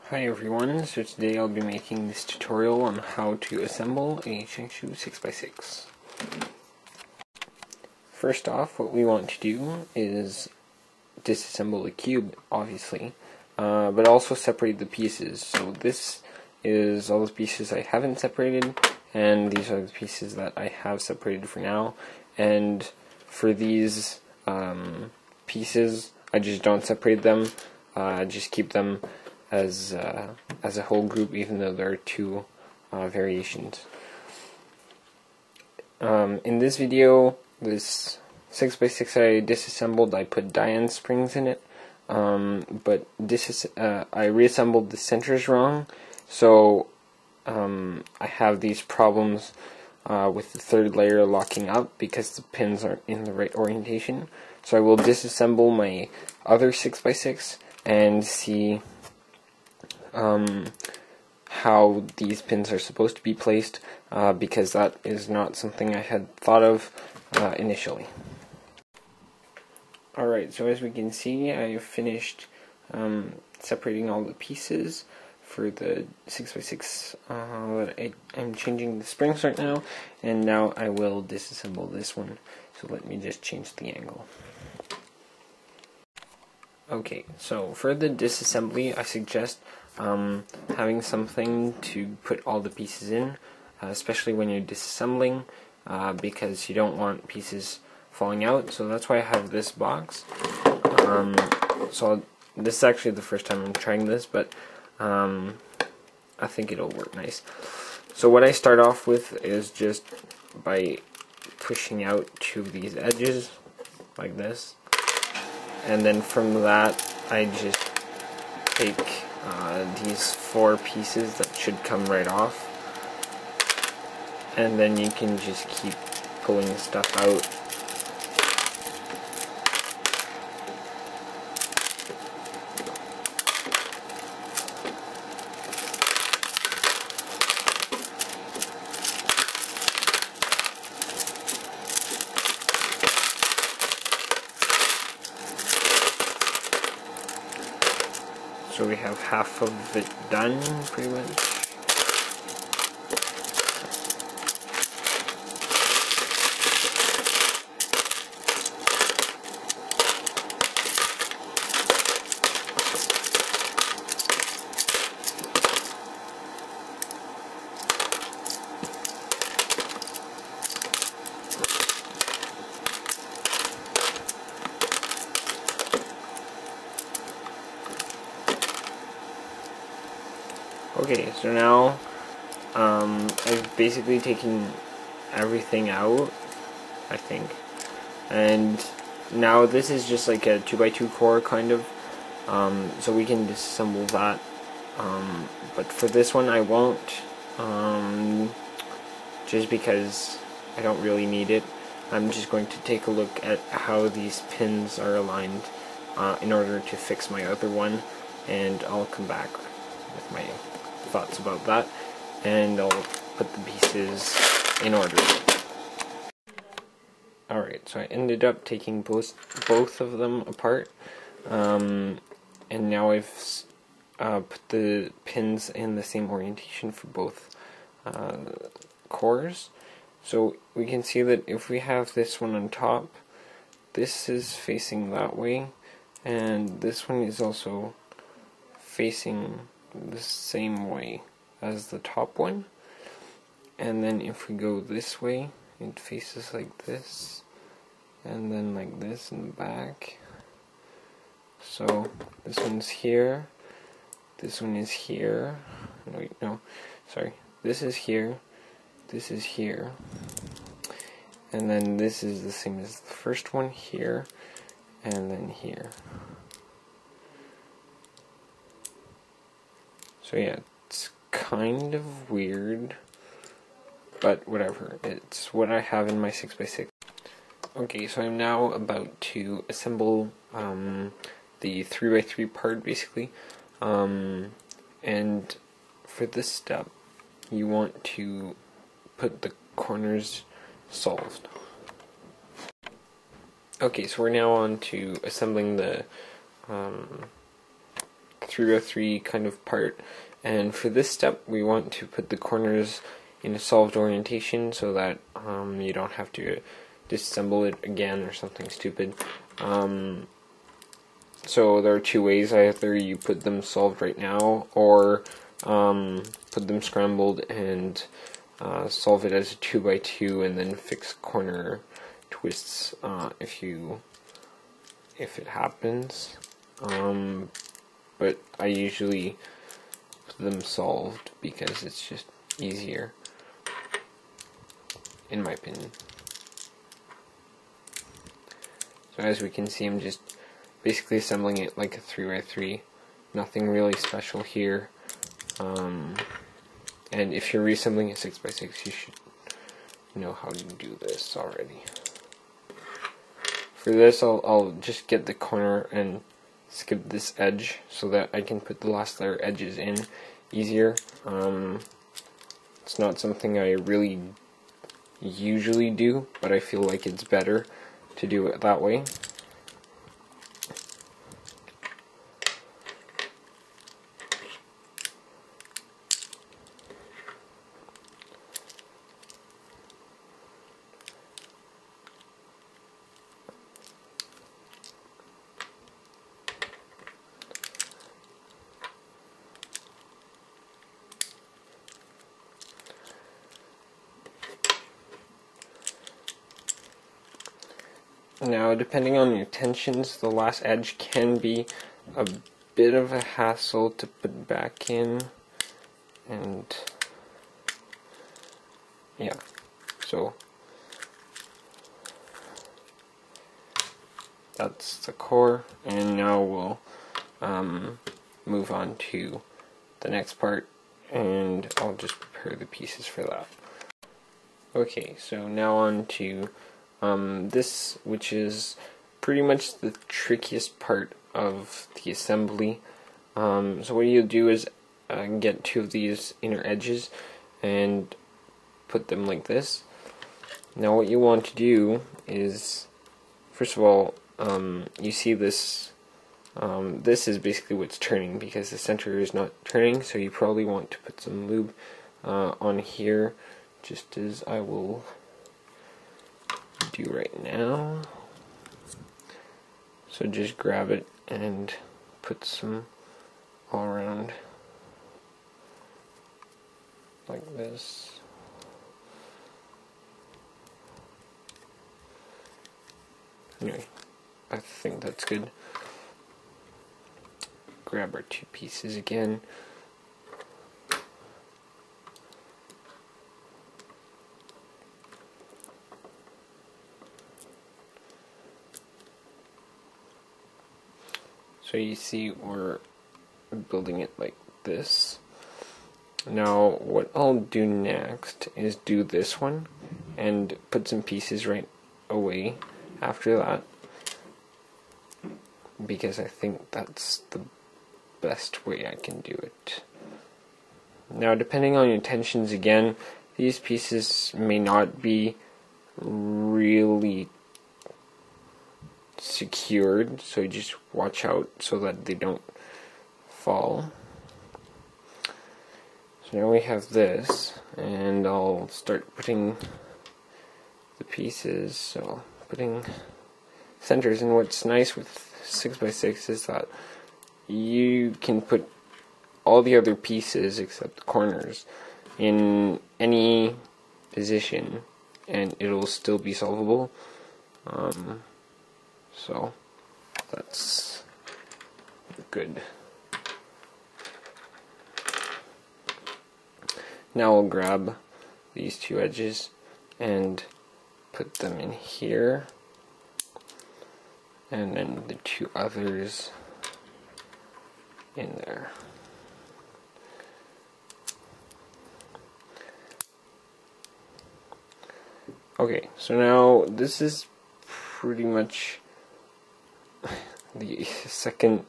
Hi everyone, so today I'll be making this tutorial on how to assemble a Shengshou 6x6. First off, what we want to do is disassemble the cube, obviously, but also separate the pieces. So this is all the pieces I haven't separated, and these are the pieces that I have separated for now. And for these pieces, I just don't separate them, I just keep them as a whole group, even though there are two variations. In this video, this 6x6 I disassembled, I put Diane springs in it, but I reassembled the centers wrong, so I have these problems with the third layer locking up because the pins aren't in the right orientation. So I will disassemble my other 6x6 and see how these pins are supposed to be placed, because that is not something I had thought of initially. Alright, so as we can see, I've finished separating all the pieces for the 6x6 that I'm changing the springs right now, and now I will disassemble this one. So let me just change the angle. Okay, so for the disassembly, I suggest having something to put all the pieces in, especially when you're disassembling, because you don't want pieces falling out. So that's why I have this box. So this is actually the first time I'm trying this, but I think it'll work nice. So what I start off with is just by pushing out two of these edges, like this. And then from that, I just take these four pieces that should come right off, and then you can just keep pulling stuff out. So we have half of it done, pretty much. Okay, so now I've basically taken everything out, I think, and now this is just like a 2x2 core kind of, so we can disassemble that, but for this one I won't, just because I don't really need it. I'm just going to take a look at how these pins are aligned in order to fix my other one, and I'll come back with my thoughts about that, and I'll put the pieces in order. Alright, so I ended up taking both of them apart, and now I've put the pins in the same orientation for both cores. So we can see that if we have this one on top, this is facing that way, and this one is also facing the same way as the top one. And then if we go this way, it faces like this, and then like this in the back. So this one's here, this one is here, this is here, this is here, and then this is the same as the first one here, and then here. So yeah, it's kind of weird, but whatever, it's what I have in my 6x6. Okay, so I'm now about to assemble the 3x3 part, basically, and for this step, you want to put the corners solved. Okay, so we're now on to assembling the 3x3 kind of part, and for this step we want to put the corners in a solved orientation so that you don't have to disassemble it again or something stupid. So there are two ways: either you put them solved right now, or put them scrambled and solve it as a 2x2 and then fix corner twists if it happens. But I usually put them solved because it's just easier, in my opinion. So as we can see, I'm just basically assembling it like a 3x3. Nothing really special here. And if you're reassembling a 6x6, you should know how to do this already. For this, I'll just get the corner and skip this edge so that I can put the last layer edges in easier. It's not something I really usually do, but I feel like it's better to do it that way. Now, depending on your tensions, the last edge can be a bit of a hassle to put back in, and yeah, so that's the core, and now we'll move on to the next part, and I'll just prepare the pieces for that. Okay, so now on to this, which is pretty much the trickiest part of the assembly. So what you'll do is get two of these inner edges and put them like this. Now what you want to do is, first of all, you see this, this is basically what's turning because the center is not turning, so you probably want to put some lube on here, just as I will do right now. So just grab it and put some all around like this. Anyway, I think that's good. Grab our two pieces again. So you see we're building it like this. Now what I'll do next is do this one and put some pieces right away after that, because I think that's the best way I can do it. Now depending on your tensions again, these pieces may not be really secured, so just watch out so that they don't fall. So now we have this, and I'll start putting the pieces, so putting centers. And what's nice with 6x6 is that you can put all the other pieces except the corners in any position and it'll still be solvable. So that's good. Now we'll grab these two edges and put them in here, and then the two others in there. Okay, so now this is pretty much the second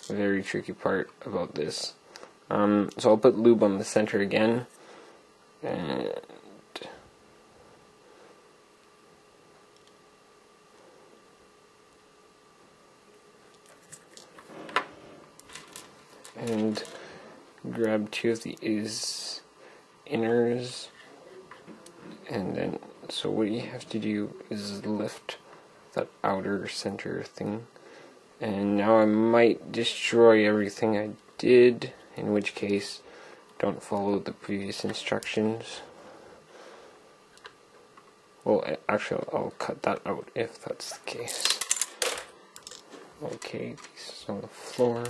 very tricky part about this. So I'll put lube on the center again, and and grab two of these inners, and then so what you have to do is lift that outer center thing, and now I might destroy everything I did, in which case don't follow the previous instructions. Well, actually I'll cut that out if that's the case. Okay, pieces on the floor.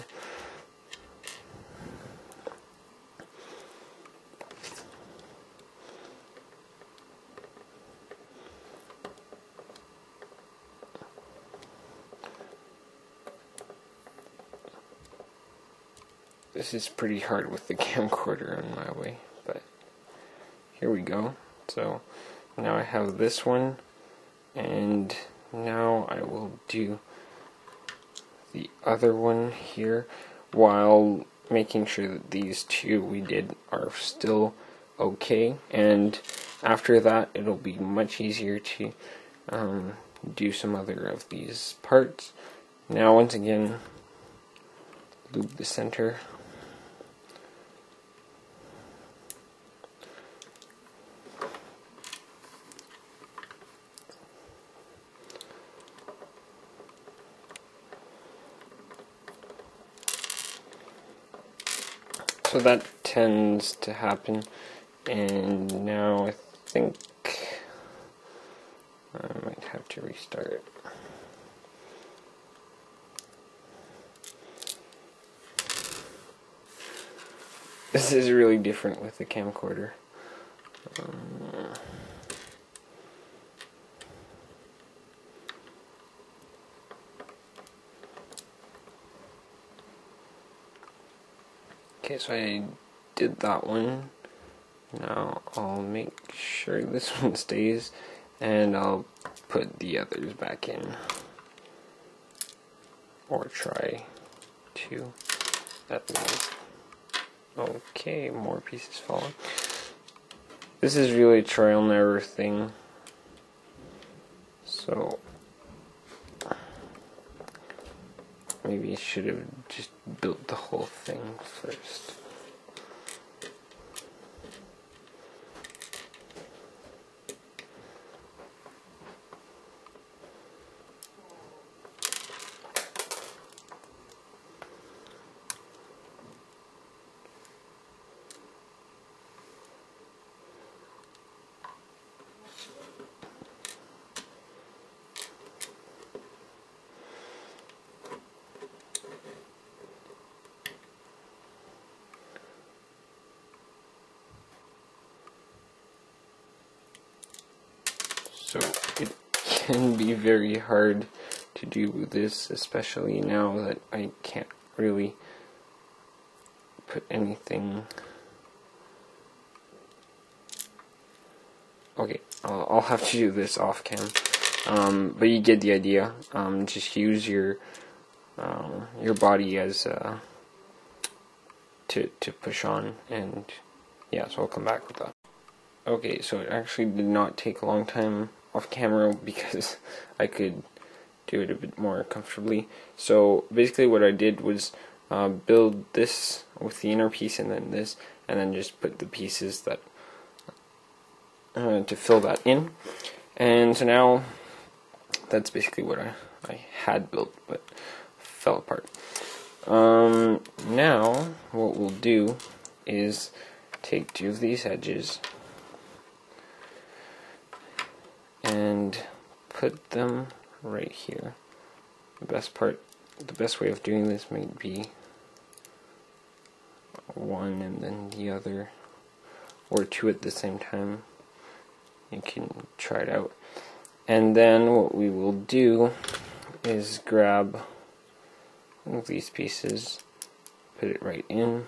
This is pretty hard with the camcorder on my way, but here we go. So now I have this one, and now I will do the other one here while making sure that these two we did are still okay, and after that it'll be much easier to do some other of these parts. Now once again, loop the center. So that tends to happen, and now I think I might have to restart. This is really different with the camcorder. Okay, so I did that one. Now I'll make sure this one stays, and I'll put the others back in. Or try to, at least. Okay, more pieces falling. This is really a trial and error thing. So maybe I should have just built the whole thing first. So it can be very hard to do this, especially now that I can't really put anything. Okay, I'll have to do this off cam, but you get the idea. Just use your body as to push on, and yeah. So I'll come back with that. Okay, so it actually did not take a long time off camera because I could do it a bit more comfortably. So basically what I did was build this with the inner piece and then this, and then just put the pieces that to fill that in. And so now that's basically what I had built but fell apart. Now what we'll do is take two of these edges and put them right here. The best way of doing this might be one and then the other, or two at the same time. You can try it out. And then what we will do is grab one of these pieces, put it right in,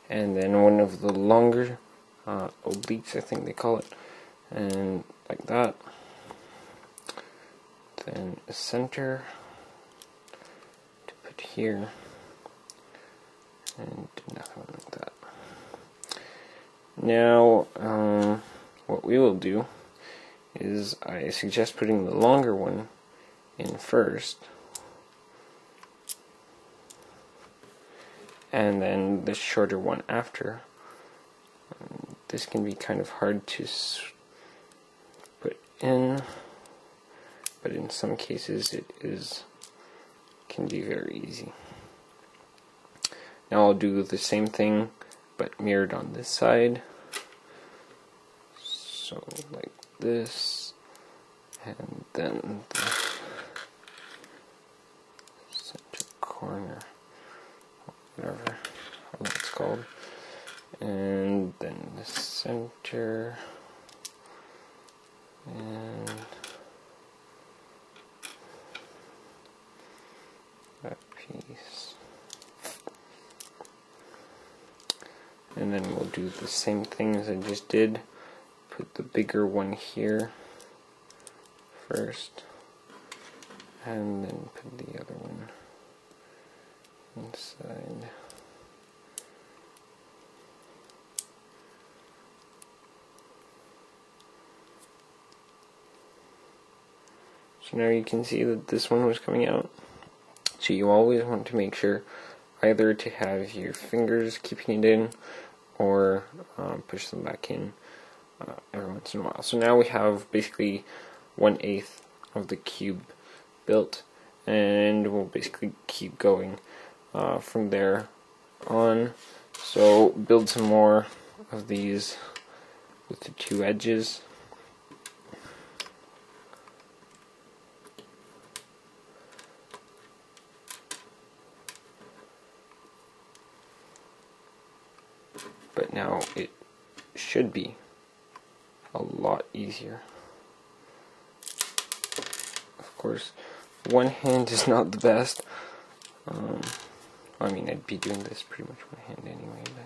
and then one of the longer obliques, I think they call it, and like that. Then a center to put here, and another one like that. Now, what we will do is I suggest putting the longer one in first, and then the shorter one after. This can be kind of hard to put in, but in some cases it can be very easy. Now I'll do the same thing but mirrored on this side. So like this, and then the center corner, whatever it's called, and then the center, and that piece. And then we'll do the same thing as I just did. Put the bigger one here first, and then put the other one inside. So now you can see that this one was coming out. So you always want to make sure either to have your fingers keeping it in, or push them back in every once in a while. So now we have basically 1/8 of the cube built, and we'll basically keep going from there on. So build some more of these with the 2 edges. But now it should be a lot easier. Of course, one hand is not the best. I mean, I'd be doing this pretty much one hand anyway, but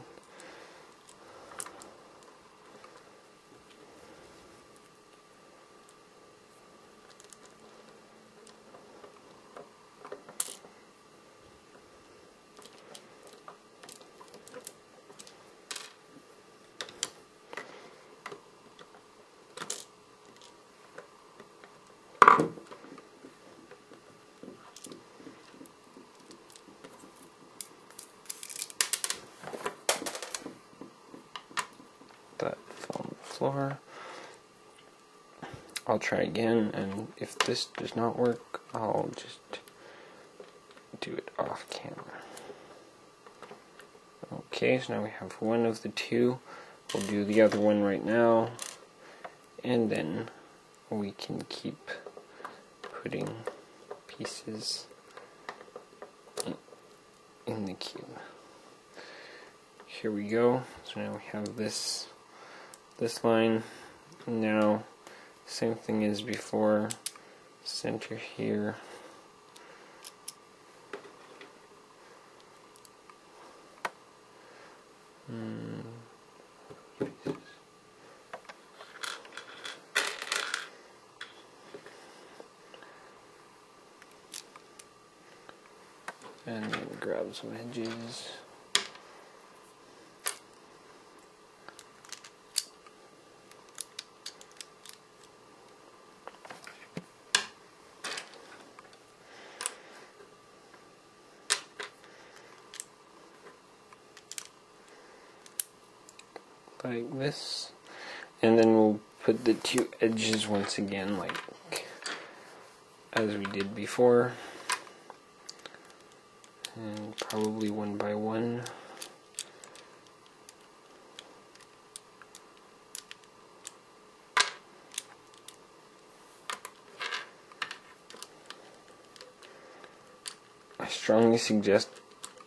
that fell on the floor. I'll try again, and if this does not work, I'll just do it off camera. Okay, so now we have one of the 2. We'll do the other one right now, and then we can keep putting pieces in the cube. Here we go. So now we have this line. Now, same thing as before. Center here. And then grab some edges. Like this, and then we'll put the 2 edges once again, like as we did before, and probably one by one. I strongly suggest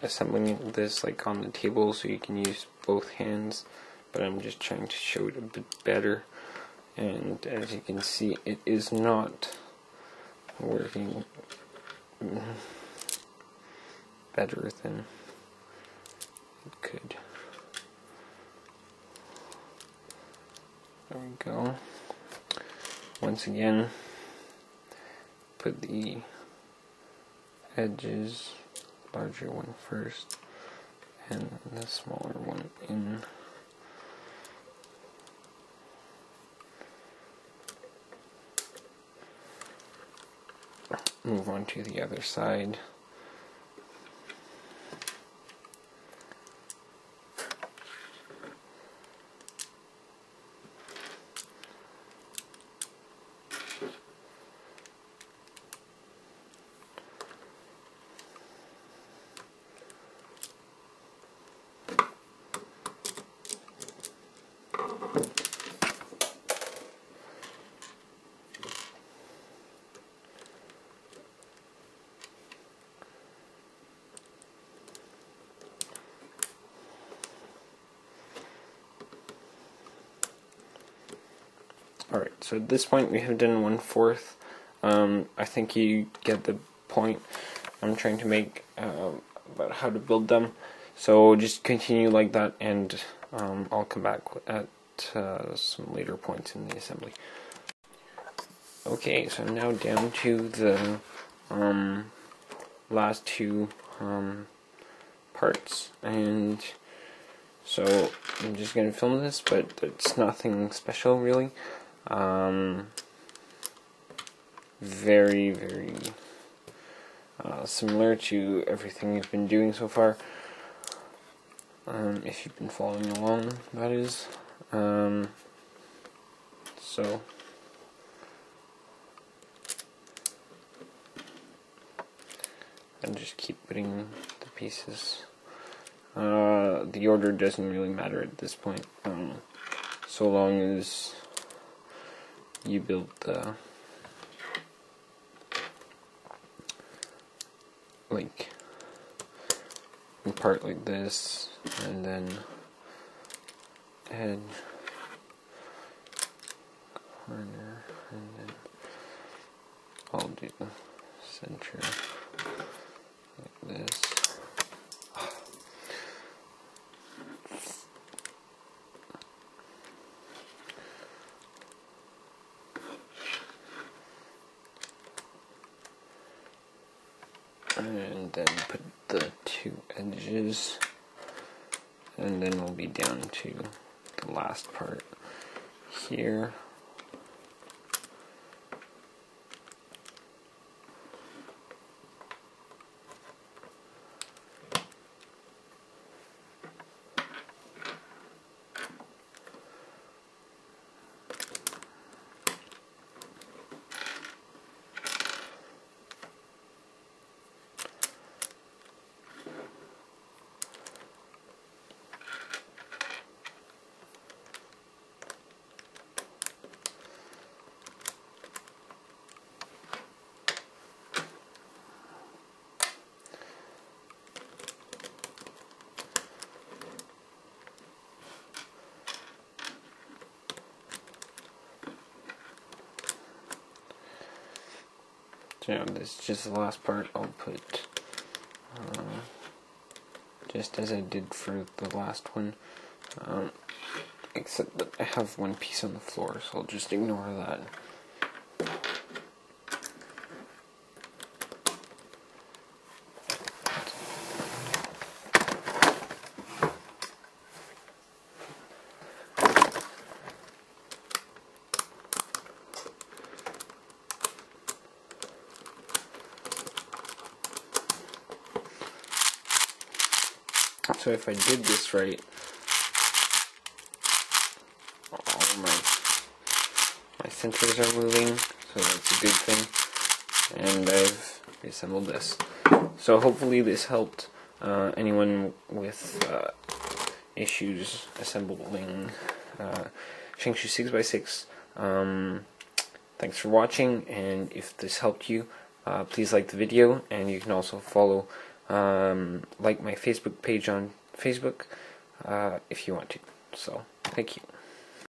assembling this like on the table so you can use both hands, but I'm just trying to show it a bit better, and as you can see, it is not working better than it could. There we go. Once again, put the edges, larger one first, and the smaller one in. Move on to the other side. Alright, so at this point we have done 1/4. I think you get the point I'm trying to make about how to build them. So just continue like that, and I'll come back at some later points in the assembly. Okay, so now down to the last two parts, and so I'm just going to film this, but it's nothing special really. Very similar to everything you've been doing so far, if you've been following along, that is. So and just keep putting the pieces. The order doesn't really matter at this point, so long as you build the part like this, and then edge, corner, and then I'll do the center like this. And then put the two edges, and then we'll be down to the last part here. So now this is just the last part. I'll put just as I did for the last one, except that I have one piece on the floor, so I'll just ignore that. So if I did this right, all my centers are moving, so that's a good thing, and I've reassembled this. So hopefully this helped anyone with issues assembling Shengshou 6x6. Thanks for watching, and if this helped you, please like the video, and you can also follow like my Facebook page on Facebook if you want to. So, thank you.